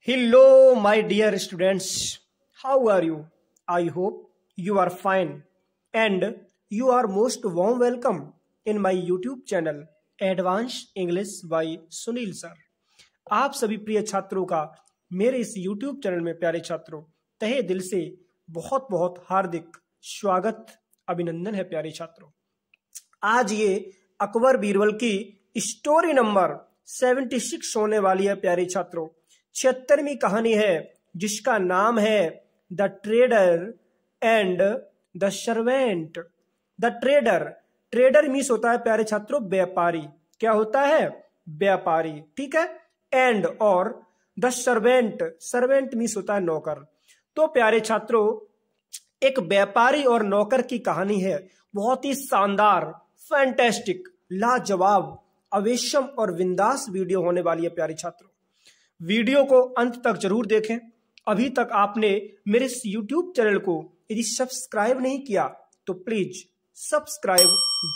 Hello, my dear students. How are you? I hope you are fine and you are most warm welcome in my YouTube channel Advanced English by Sunil Sir. आप सभी प्रिय छात्रों का मेरे इस YouTube channel में प्यारे छात्रों तहे दिल से बहुत बहुत हार्दिक स्वागत अभिनंदन है प्यारे छात्रों। आज ये अकबर बीरबल की स्टोरी नंबर 76 होने वाली है प्यारे छात्रों। 76वीं कहानी है जिसका नाम है the trader and the servant. The trader means होता है प्यारे छात्रों व्यापारी। क्या होता है? व्यापारी। ठीक है। एंड और द सर्वेंट मीन्स होता है नौकर। तो प्यारे छात्रों एक व्यापारी और नौकर की कहानी है, बहुत ही शानदार, फैंटेस्टिक, लाजवाब, अवेशम और विंदास वीडियो होने वाली है प्यारे छात्रों। वीडियो को अंत तक जरूर देखें। अभी तक आपने मेरे इस YouTube चैनल को यदि सब्सक्राइब नहीं किया तो प्लीज सब्सक्राइब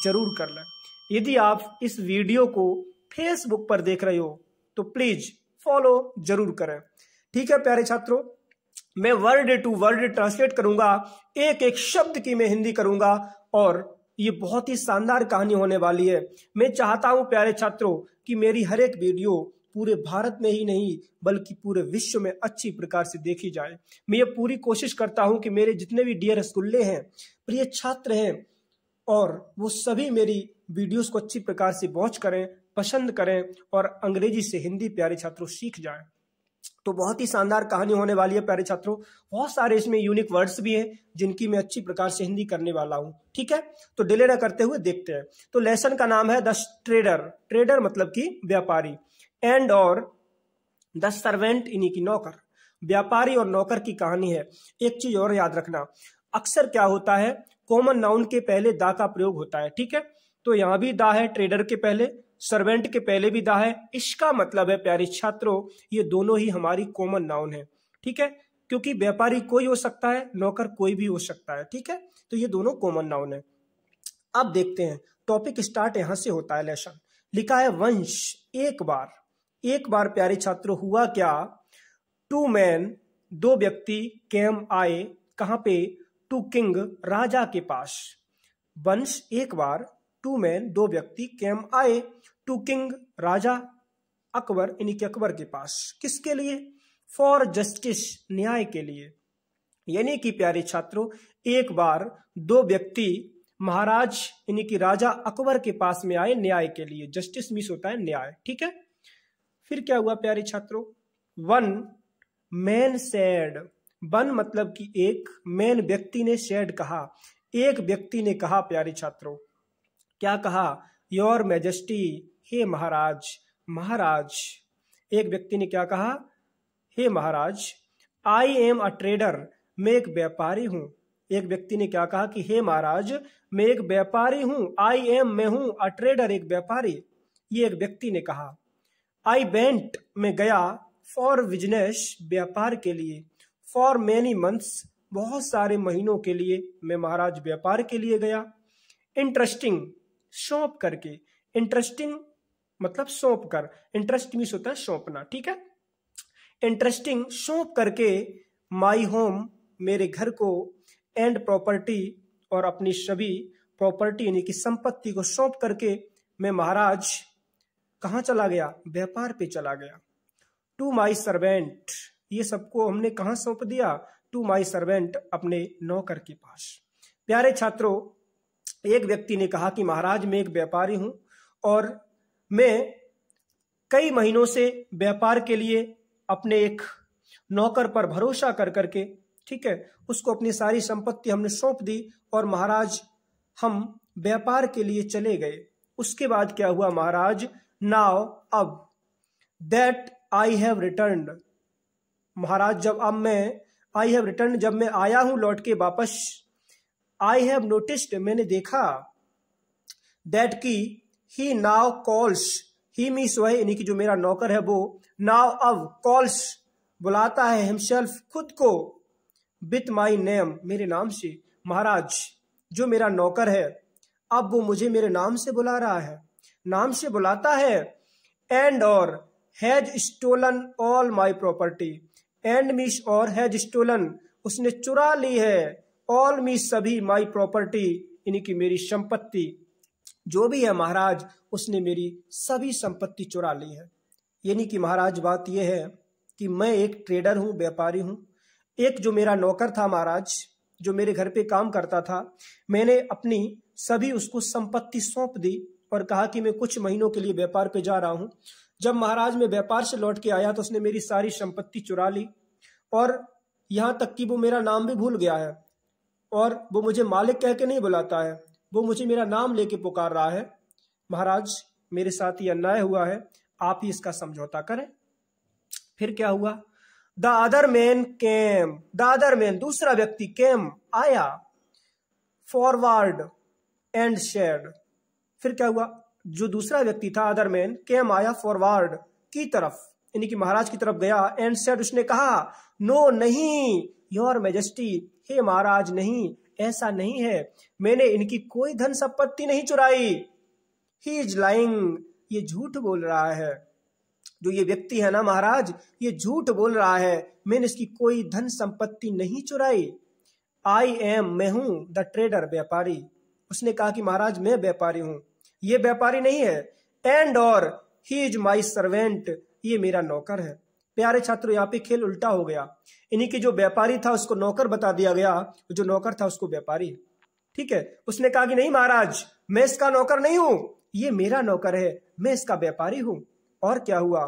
जरूर कर लें। यदि आप इस वीडियो को फेसबुक पर देख रहे हो तो प्लीज फॉलो जरूर करें। ठीक है प्यारे छात्रों, मैं वर्ड टू वर्ड ट्रांसलेट करूंगा, एक एक शब्द की मैं हिंदी करूंगा और ये बहुत ही शानदार कहानी होने वाली है। मैं चाहता हूं प्यारे छात्रों कि मेरी हर एक वीडियो पूरे भारत में ही नहीं बल्कि पूरे विश्व में अच्छी प्रकार से देखी जाए। मैं ये पूरी कोशिश करता हूं कि मेरे जितने भी डियर स्कूल्ले हैं, प्रिय छात्र हैं, और वो सभी मेरी वीडियोस को अच्छी प्रकार से वॉच करें, पसंद करें और अंग्रेजी से हिंदी प्यारे छात्रों सीख जाएं। तो बहुत ही शानदार कहानी होने वाली है प्यारे छात्रों। बहुत सारे इसमें यूनिक वर्ड्स भी हैं जिनकी मैं अच्छी प्रकार से हिंदी करने वाला हूं। ठीक है, तो डिले ना करते हुए देखते हैं। तो लेसन का नाम है द ट्रेडर मतलब कि व्यापारी, एंड और द सर्वेंट इन्हीं की नौकर। व्यापारी और नौकर की कहानी है। एक चीज और याद रखना, अक्सर क्या होता है कॉमन नाउन के पहले दा का प्रयोग होता है। ठीक है, तो यहां भी दा है, ट्रेडर के पहले, सर्वेंट के पहले भी दा है। इसका मतलब है प्यारे छात्रों ये दोनों ही हमारी कॉमन नाउन है। ठीक है, क्योंकि व्यापारी कोई हो सकता है, नौकर कोई भी हो सकता है। ठीक है, तो ये दोनों कॉमन नाउन है। अब देखते हैं, टॉपिक स्टार्ट यहां से होता है। लेसन लिखा है वंश, एक बार प्यारे छात्रों हुआ क्या, टू मैन दो व्यक्ति, केम आए, कहां पे, टू किंग राजा के पास। वंश एक बार, टू मैन दो व्यक्ति, केम आए, टू किंग राजा अकबर यानी कि अकबर के पास। किसके लिए? फॉर जस्टिस न्याय के लिए। यानी कि प्यारे छात्रों एक बार दो व्यक्ति महाराज यानी कि राजा अकबर के पास में आए न्याय के लिए। जस्टिस मीन्स होता है न्याय। ठीक है, फिर क्या हुआ प्यारे छात्रों, वन मैन सेड, वन मतलब कि एक, मैन व्यक्ति ने, सेड कहा, एक व्यक्ति ने कहा प्यारे छात्रों। क्या कहा? योर मैजेस्टी, हे महाराज, महाराज। एक व्यक्ति ने क्या कहा? हे महाराज, आई एम अ ट्रेडर, मैं एक व्यापारी हूं। एक व्यक्ति ने क्या कहा कि हे महाराज मैं एक व्यापारी हूं। आई एम मैं हूं, अ ट्रेडर एक व्यापारी, ये एक व्यक्ति ने कहा। आई वेंट मैं गया, फॉर बिजनेस व्यापार के लिए, फॉर मेनी मंथ्स बहुत सारे महीनों के लिए मैं महाराज व्यापार के लिए गया। इंटरेस्टिंग सौंप करके, इंटरेस्टिंग मतलब सौंप कर, इंटरेस्ट मीन्स होता है सौंपना। ठीक है, इंटरेस्टिंग सौंप करके, माई होम मेरे घर को, एंड प्रॉपर्टी और अपनी सभी प्रॉपर्टी यानी कि संपत्ति को सौंप करके मैं महाराज कहां चला गया? व्यापार पे चला गया। टू माई सर्वेंट, ये सबको हमने कहां सौंप दिया? टू माई सर्वेंट, अपने नौकर के पास। प्यारे छात्रों एक व्यक्ति ने कहा कि महाराज मैं एक व्यापारी हूं और मैं कई महीनों से व्यापार के लिए अपने एक नौकर पर भरोसा कर करके, ठीक है, उसको अपनी सारी संपत्ति हमने सौंप दी और महाराज हम व्यापार के लिए चले गए। उसके बाद क्या हुआ महाराज? नाउ अब, दैट आई हैव रिटर्न्ड, महाराज जब अब मैं, आई हैव रिटर्न जब मैं आया हूं लौट के वापस, आई हैव नोटिस्ड मैंने देखा, दैट की ही नाउ कॉल्स, ही मीन्स वह यानी कि जो मेरा नौकर है वो, नाउ अब कॉल्स बुलाता है, हिमसेल्फ खुद को, विथ माई नेम मेरे नाम से। महाराज जो मेरा नौकर है अब वो मुझे मेरे नाम से बुला रहा है, नाम से बुलाता है। एंड और has stolen all my property, and मीस और हैज स्टोलन उसने चुरा ली है, ऑल मीस सभी, माई प्रॉपर्टी यानी कि मेरी संपत्ति जो भी है महाराज उसने मेरी सभी संपत्ति चुरा ली है। यानी कि महाराज बात यह है कि मैं एक ट्रेडर हूं, व्यापारी हूं। एक जो मेरा नौकर था महाराज, जो मेरे घर पे काम करता था, मैंने अपनी सभी उसको संपत्ति सौंप दी और कहा कि मैं कुछ महीनों के लिए व्यापार पे जा रहा हूं। जब महाराज मैं व्यापार से लौट के आया तो उसने मेरी सारी संपत्ति चुरा ली और यहां तक कि वो मेरा नाम भी भूल गया है और वो मुझे मालिक कह के नहीं बुलाता है, वो मुझे मेरा नाम लेके पुकार रहा है। महाराज मेरे साथ ये अन्याय हुआ है, आप ही इसका समझौता करें। फिर क्या हुआ? The other man came, the other man दूसरा व्यक्ति केम आया, फॉरवर्ड एंड शेड। फिर क्या हुआ? जो दूसरा व्यक्ति था अदर मैन केम आया फॉरवर्ड की तरफ, यानी कि महाराज की तरफ गया, एंड शेड उसने कहा नो नहीं, योर मैजेस्टी, हे महाराज नहीं, ऐसा नहीं है, मैंने इनकी कोई धन संपत्ति नहीं चुराई। ही इज लाइंग, ये झूठ बोल रहा है। जो ये व्यक्ति है ना महाराज, ये झूठ बोल रहा है, मैंने इसकी कोई धन संपत्ति नहीं चुराई। आई एम, मैं हूं, द ट्रेडर, व्यापारी। उसने कहा कि महाराज मैं व्यापारी हूं, ये व्यापारी नहीं है। एंड और ही इज माई सर्वेंट, ये मेरा नौकर है। प्यारे छात्रों यहाँ पे खेल उल्टा हो गया, इन्हीं की जो व्यापारी था उसको नौकर बता दिया गया, जो नौकर था उसको व्यापारी। ठीक है, उसने कहा कि नहीं महाराज मैं इसका नौकर नहीं हूं, ये मेरा नौकर है, मैं इसका व्यापारी हूं। और क्या हुआ?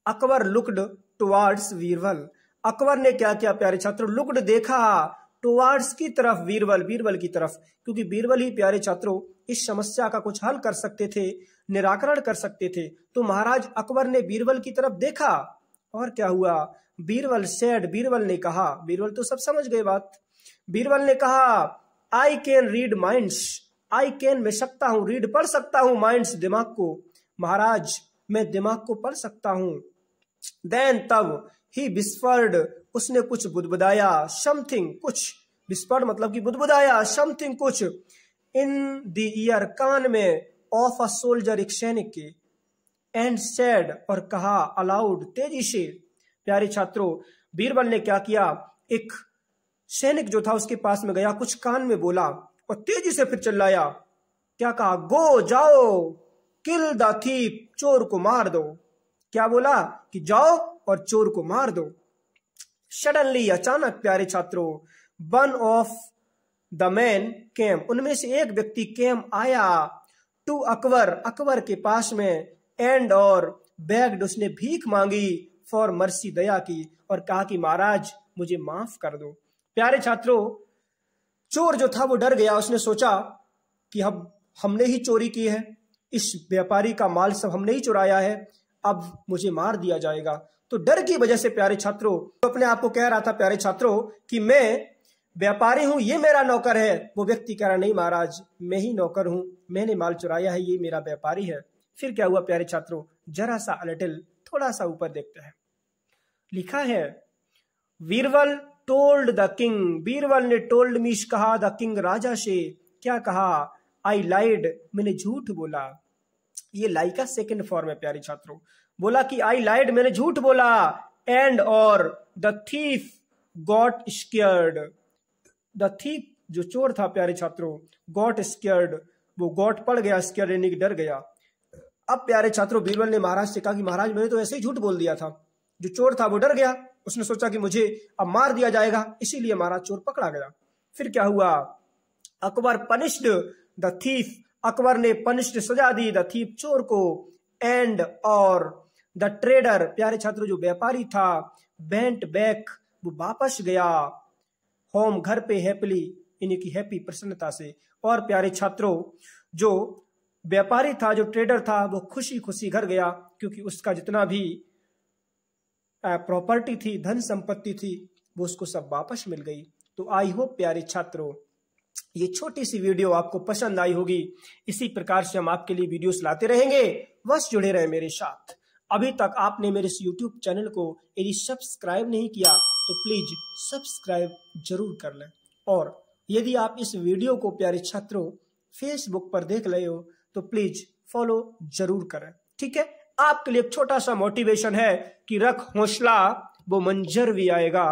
अकबर लुक्ड टुवार्ड्स बीरबल, अकबर ने क्या किया प्यारे छात्रों? लुक्ड देखा, टुवार्ड्स की तरफ, बीरबल, बीरबल की तरफ, क्योंकि बीरबल ही प्यारे छात्रों इस समस्या का कुछ हल कर सकते थे, निराकरण कर सकते थे। तो महाराज अकबर ने बीरबल की तरफ देखा और क्या हुआ? बीरबल सेड, बीरबल ने कहा, बीरबल तो सब समझ गए बात, बीरबल ने कहा I can read minds, I can मैं सकता हूं, रीड पढ़ सकता हूं, माइंड्स दिमाग को, महाराज मैं दिमाग को पढ़ सकता हूं। देन तब ही विस्पर्ड, उसने कुछ बुदबुदाया, समथिंग कुछ, विस्पर्ड मतलब कि बुदबुदाया, समथिंग कुछ, इन द ईयर कान में, ऑफ अ सोल्जर एक सैनिक के, एंड सेड और कहा अलाउड तेजी से। प्यारे छात्रों बीरबल ने क्या किया? एक सैनिक जो था उसके पास में गया, कुछ कान में बोला और तेजी से फिर चिल्लाया। क्या कहा? गो जाओ, किल द थीफ, चोर को मार दो। क्या बोला? कि जाओ और चोर को मार दो। सडनली अचानक प्यारे छात्रों, one of the man came, उनमें से एक व्यक्ति केम आया, टू अकबर, अकबर के पास में, एंड और बेग्ड उसने भीख मांगी, फॉर मर्सी दया की, और कहा कि महाराज मुझे माफ कर दो। प्यारे छात्रों चोर जो था वो डर गया, उसने सोचा कि अब हमने ही चोरी की है, इस व्यापारी का माल सब हमने ही चुराया है, अब मुझे मार दिया जाएगा। तो डर की वजह से प्यारे छात्रों तो अपने आप को कह रहा था प्यारे छात्रों कि मैं व्यापारी हूं, ये मेरा नौकर है। वो व्यक्ति कह रहा नहीं महाराज मैं ही नौकर हूं, मैंने माल चुराया है, ये मेरा व्यापारी है। फिर क्या हुआ प्यारे छात्रों? जरा सा अलिटिल, थोड़ा सा ऊपर देखते हैं, लिखा है Birbal told the king, Birbal ने टोल्ड मीश कहा द किंग, राजा से। क्या कहा? आई लाइड, मैंने झूठ बोला। ये लाई का सेकेंड फॉर्म है प्यारे छात्रों। बोला कि आई लाइड, मैंने झूठ बोला, एंड और the thief got scared, the thief जो चोर था प्यारे छात्रों, गॉट स्केयर्ड, वो गॉट पड़ गया, स्केयर्ड यानी कि डर गया। अब प्यारे छात्रों बीरबल ने महाराज से कहा कि महाराज मैंने तो ऐसे ही झूठ बोल दिया था, जो चोर था वो डर गया, उसने सोचा कि मुझे अब मार दिया जाएगा, इसीलिए महाराज चोर पकड़ा गया। फिर क्या हुआ? Akbar punished the thief, Akbar ने पनिश्ड सजा दी द थीफ चोर को, एंड और द ट्रेडर प्यारे छात्रों जो व्यापारी था, वेंट बैक वो वापस गया, होम घर पे, हैप्पीली यानी कि हैप्पी प्रसन्नता से। और प्यारे छात्रों जो व्यापारी था, जो ट्रेडर था, वो खुशी खुशी घर गया, क्योंकि उसका जितना भी प्रॉपर्टी थी, धन संपत्ति थी, वो उसको सब वापस मिल गई। तो आई होप प्यारे छात्रों ये छोटी सी वीडियो आपको पसंद आई होगी। इसी प्रकार से हम आपके लिए वीडियोस लाते रहेंगे, बस जुड़े रहे मेरे साथ। अभी तक आपने मेरे इस YouTube चैनल को यदि सब्सक्राइब नहीं किया तो प्लीज सब्सक्राइब जरूर कर लें। और यदि आप इस वीडियो को प्यारे छात्रों फेसबुक पर देख रहे हो तो प्लीज फॉलो जरूर करें। ठीक है, आपके लिए एक छोटा सा मोटिवेशन है कि रख हौसला, वो मंजर भी आएगा,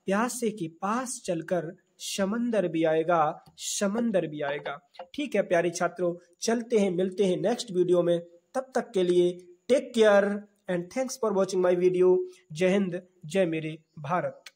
प्यासे के पास चलकर समंदर भी आएगा, समंदर भी आएगा। ठीक है प्यारे छात्रों, चलते हैं, मिलते हैं नेक्स्ट वीडियो में। तब तक के लिए take care and thanks for watching my video. जय हिंद, जय मेरे भारत।